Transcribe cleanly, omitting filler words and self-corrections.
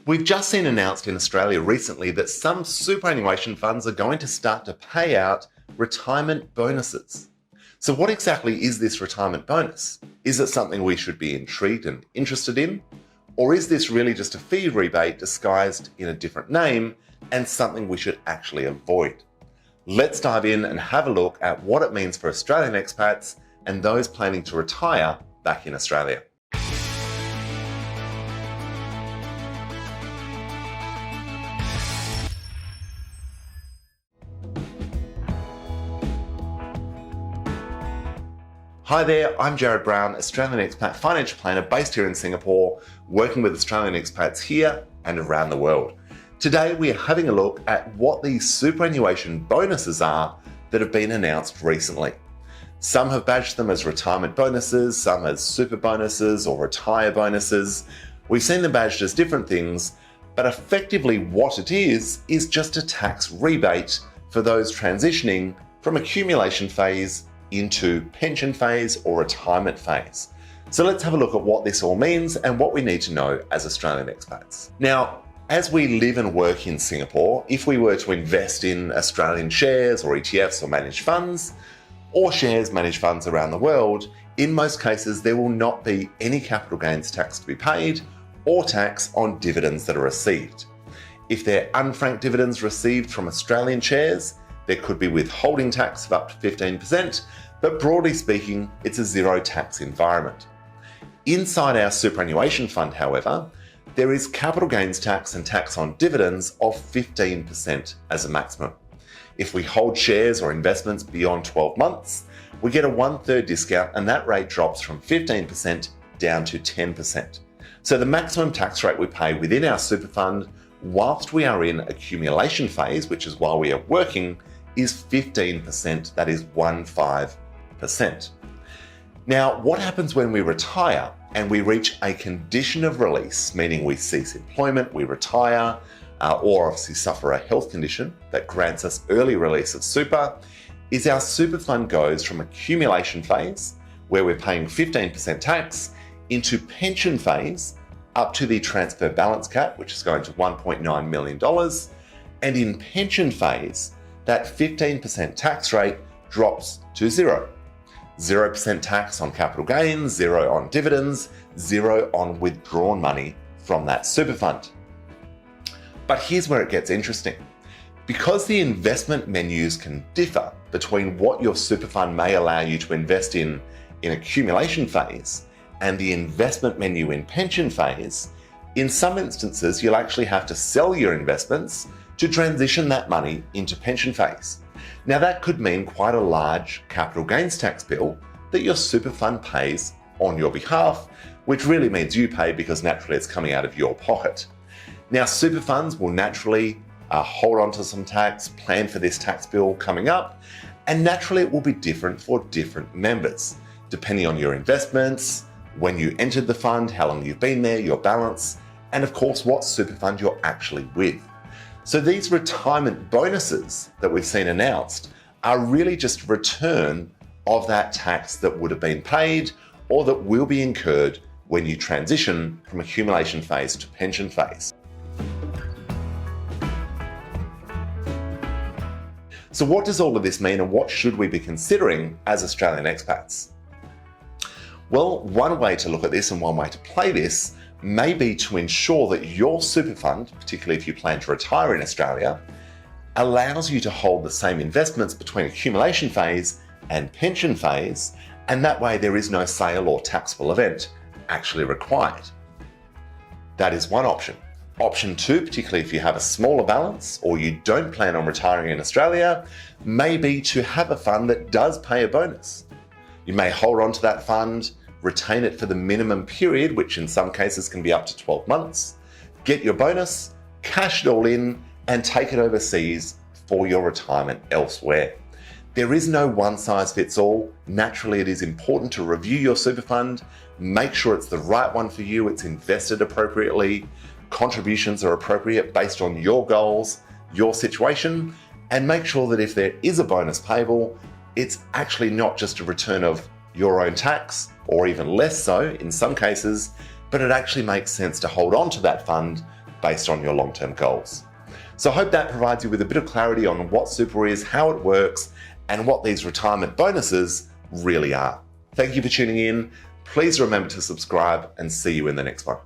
We've just seen announced in Australia recently that some superannuation funds are going to start to pay out retirement bonuses. So what exactly is this retirement bonus? Is it something we should be intrigued and interested in? Or is this really just a fee rebate disguised in a different name and something we should actually avoid? Let's dive in and have a look at what it means for Australian expats and those planning to retire back in Australia. Hi there, I'm Jared Brown, Australian expat financial planner based here in Singapore, working with Australian expats here and around the world. Today we are having a look at what these superannuation bonuses are that have been announced recently. Some have badged them as retirement bonuses, some as super bonuses or retire bonuses. We've seen them badged as different things, but effectively what it is just a tax rebate for those transitioning from accumulation phase into pension phase or retirement phase. So let's have a look at what this all means and what we need to know as Australian expats. Now, as we live and work in Singapore, if we were to invest in Australian shares or ETFs or managed funds, or shares managed funds around the world, in most cases there will not be any capital gains tax to be paid or tax on dividends that are received. If they're unfranked dividends received from Australian shares, there could be withholding tax of up to 15%, but broadly speaking, it's a zero tax environment. Inside our superannuation fund, however, there is capital gains tax and tax on dividends of 15% as a maximum. If we hold shares or investments beyond 12 months, we get a 1/3 discount and that rate drops from 15% down to 10%. So the maximum tax rate we pay within our super fund whilst we are in accumulation phase, which is while we are working, is 15%, that is 15%. Now, what happens when we retire and we reach a condition of release, meaning we cease employment, we retire, or obviously suffer a health condition that grants us early release of super, is our super fund goes from accumulation phase, where we're paying 15% tax, into pension phase, up to the transfer balance cap, which is going to $1.9 million. And in pension phase, that 15% tax rate drops to zero. 0% tax on capital gains, zero on dividends, zero on withdrawn money from that super fund. But here's where it gets interesting. Because the investment menus can differ between what your super fund may allow you to invest in accumulation phase and the investment menu in pension phase, in some instances you'll actually have to sell your investments to transition that money into pension phase. Now that could mean quite a large capital gains tax bill that your super fund pays on your behalf, which really means you pay because naturally it's coming out of your pocket. Now super funds will naturally hold on to some tax, plan for this tax bill coming up, and naturally it will be different for different members, depending on your investments, when you entered the fund, how long you've been there, your balance, and of course what super fund you're actually with. So these retirement bonuses that we've seen announced are really just a return of that tax that would have been paid or that will be incurred when you transition from accumulation phase to pension phase. So what does all of this mean and what should we be considering as Australian expats? Well, one way to look at this and one way to play this may be to ensure that your super fund, particularly if you plan to retire in Australia, allows you to hold the same investments between accumulation phase and pension phase, and that way there is no sale or taxable event actually required. That is one option. Option two, particularly if you have a smaller balance or you don't plan on retiring in Australia, may be to have a fund that does pay a bonus. You may hold on to that fund, retain it for the minimum period, which in some cases can be up to 12 months, get your bonus, cash it all in, and take it overseas for your retirement elsewhere. There is no one size fits all. Naturally, it is important to review your super fund, make sure it's the right one for you, it's invested appropriately, contributions are appropriate based on your goals, your situation, and make sure that if there is a bonus payable, it's actually not just a return of your own tax, or even less so in some cases, but it actually makes sense to hold on to that fund based on your long-term goals. So I hope that provides you with a bit of clarity on what super is, how it works, and what these retirement bonuses really are. Thank you for tuning in. Please remember to subscribe and see you in the next one.